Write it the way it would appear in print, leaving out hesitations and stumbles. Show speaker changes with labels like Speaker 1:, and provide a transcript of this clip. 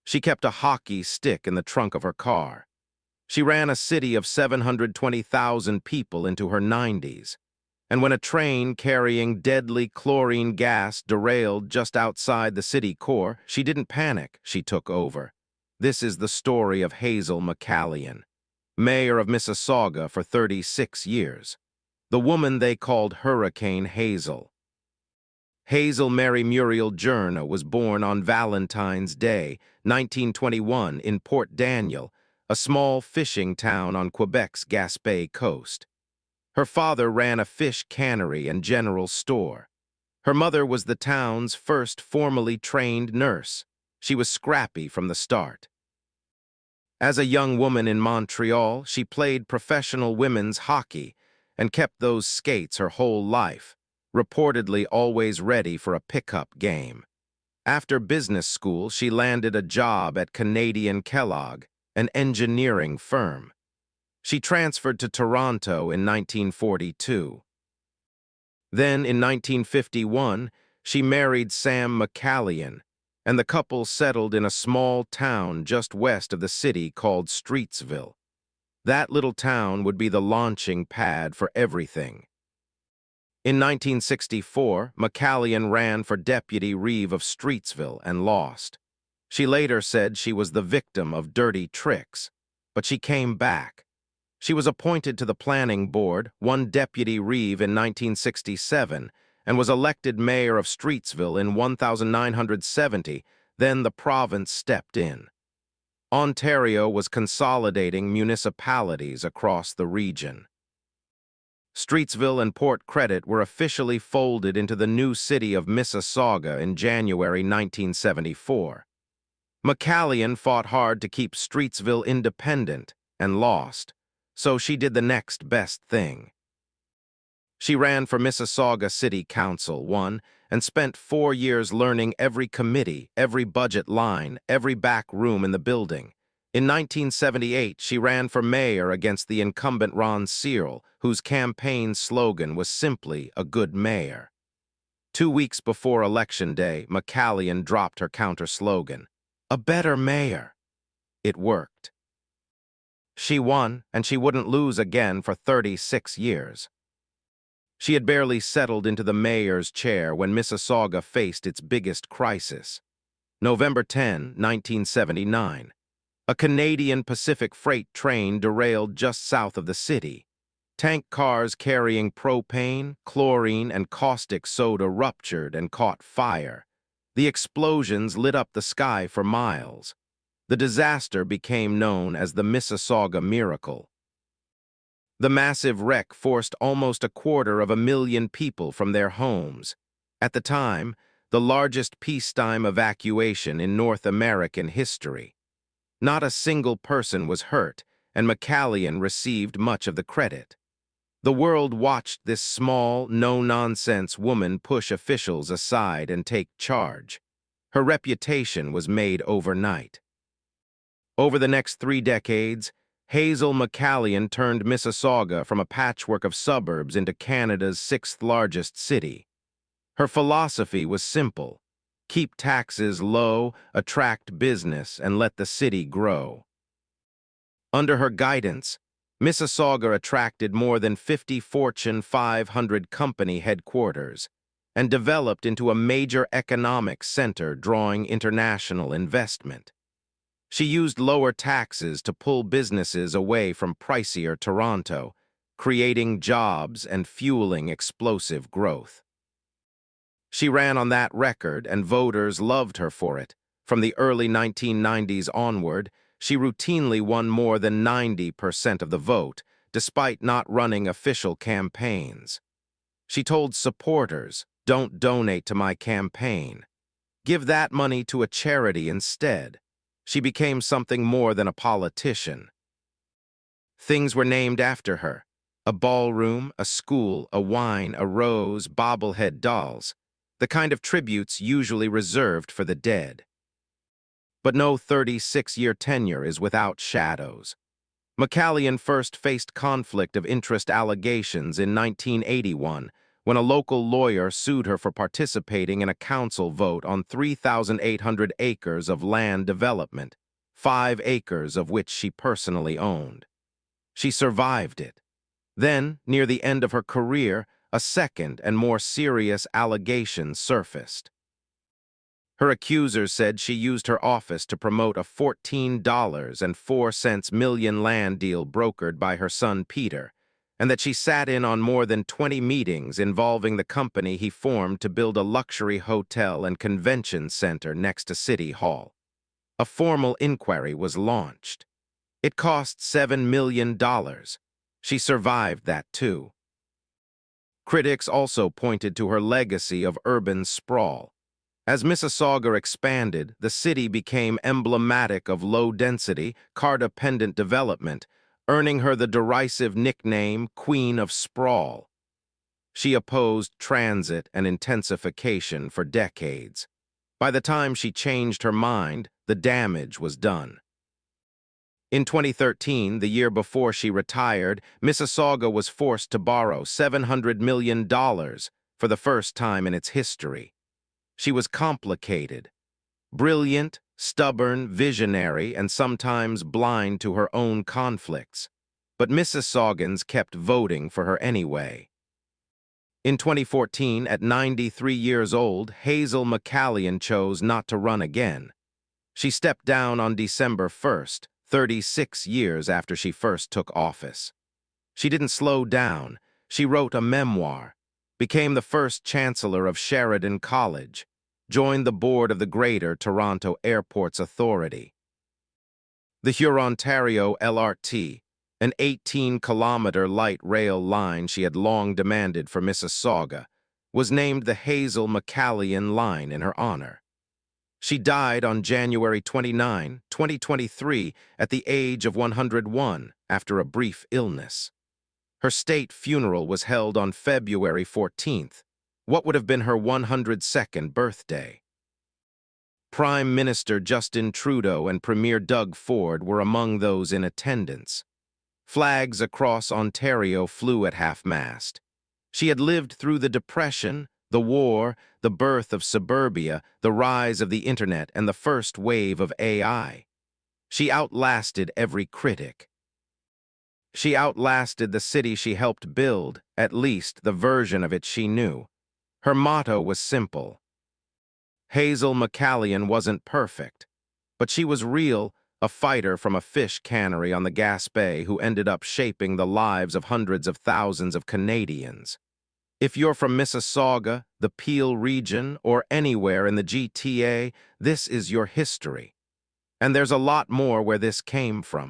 Speaker 1: She kept a hockey stick in the trunk of her car. She ran a city of 720,000 people into her 90s. And when a train carrying deadly chlorine gas derailed just outside the city core, she didn't panic, she took over. This is the story of Hazel McCallion, mayor of Mississauga for 36 years. The woman they called Hurricane Hazel. Hazel Mary Muriel Journa was born on Valentine's Day, 1921, in Port Daniel, a small fishing town on Quebec's Gaspé coast. Her father ran a fish cannery and general store. Her mother was the town's first formally trained nurse. She was scrappy from the start. As a young woman in Montreal, she played professional women's hockey and kept those skates her whole life, reportedly always ready for a pickup game. After business school, she landed a job at Canadian Kellogg, an engineering firm. She transferred to Toronto in 1942. Then, in 1951, she married Sam McCallion, and the couple settled in a small town just west of the city called Streetsville. That little town would be the launching pad for everything. In 1964, McCallion ran for deputy reeve of Streetsville and lost. She later said she was the victim of dirty tricks, but she came back. She was appointed to the planning board, won deputy reeve in 1967, and was elected mayor of Streetsville in 1970. Then the province stepped in. Ontario was consolidating municipalities across the region. Streetsville and Port Credit were officially folded into the new city of Mississauga in January 1974. McCallion fought hard to keep Streetsville independent and lost, so she did the next best thing. She ran for Mississauga City Council, won, and spent 4 years learning every committee, every budget line, every back room in the building. In 1978, she ran for mayor against the incumbent Ron Searle, whose campaign slogan was simply a good mayor. 2 weeks before Election Day, McCallion dropped her counter-slogan, a better mayor. It worked. She won, and she wouldn't lose again for 36 years. She had barely settled into the mayor's chair when Mississauga faced its biggest crisis. November 10, 1979. A Canadian Pacific freight train derailed just south of the city. Tank cars carrying propane, chlorine, and caustic soda ruptured and caught fire. The explosions lit up the sky for miles. The disaster became known as the Mississauga Miracle. The massive wreck forced almost 250,000 people from their homes. At the time, the largest peacetime evacuation in North American history. Not a single person was hurt, and McCallion received much of the credit. The world watched this small, no-nonsense woman push officials aside and take charge. Her reputation was made overnight. Over the next 3 decades, Hazel McCallion turned Mississauga from a patchwork of suburbs into Canada's 6th largest city. Her philosophy was simple: keep taxes low, attract business, and let the city grow. Under her guidance, Mississauga attracted more than 50 Fortune 500 company headquarters and developed into a major economic center drawing international investment. She used lower taxes to pull businesses away from pricier Toronto, creating jobs and fueling explosive growth. She ran on that record, and voters loved her for it. From the early 1990s onward, she routinely won more than 90% of the vote, despite not running official campaigns. She told supporters, "Don't donate to my campaign. Give that money to a charity instead." She became something more than a politician. Things were named after her: a ballroom, a school, a wine, a rose, bobblehead dolls, the kind of tributes usually reserved for the dead. But no 36-year tenure is without shadows. McCallion first faced conflict of interest allegations in 1981 when a local lawyer sued her for participating in a council vote on 3,800 acres of land development, 5 acres of which she personally owned. She survived it. Then, near the end of her career, a second and more serious allegation surfaced. Her accusers said she used her office to promote a $14.04 million land deal brokered by her son Peter, and that she sat in on more than 20 meetings involving the company he formed to build a luxury hotel and convention center next to City Hall. A formal inquiry was launched. It cost $7 million. She survived that too. Critics also pointed to her legacy of urban sprawl. As Mississauga expanded, the city became emblematic of low-density, car-dependent development, earning her the derisive nickname Queen of Sprawl. She opposed transit and intensification for decades. By the time she changed her mind, the damage was done. In 2013, the year before she retired, Mississauga was forced to borrow $700 million for the first time in its history. She was complicated, brilliant, stubborn, visionary, and sometimes blind to her own conflicts. But Mississaugans kept voting for her anyway. In 2014, at 93 years old, Hazel chose not to run again. She stepped down on December 1st, 36 years after she first took office. She didn't slow down. She wrote a memoir, became the first chancellor of Sheridan College, joined the board of the Greater Toronto Airports Authority. The Hurontario LRT, an 18-kilometer light rail line she had long demanded for Mississauga, was named the Hazel line in her honor. She died on January 29, 2023, at the age of 101 after a brief illness. Her state funeral was held on February 14th, what would have been her 102nd birthday. Prime Minister Justin Trudeau and Premier Doug Ford were among those in attendance. Flags across Ontario flew at half-mast. She had lived through the Depression, the war, the birth of suburbia, the rise of the internet, and the first wave of AI. She outlasted every critic. She outlasted the city she helped build, at least the version of it she knew. Her motto was simple. Hazel wasn't perfect, but she was real, a fighter from a fish cannery on the Gaspé who ended up shaping the lives of hundreds of thousands of Canadians. If you're from Mississauga, the Peel region, or anywhere in the GTA, this is your history. And there's a lot more where this came from.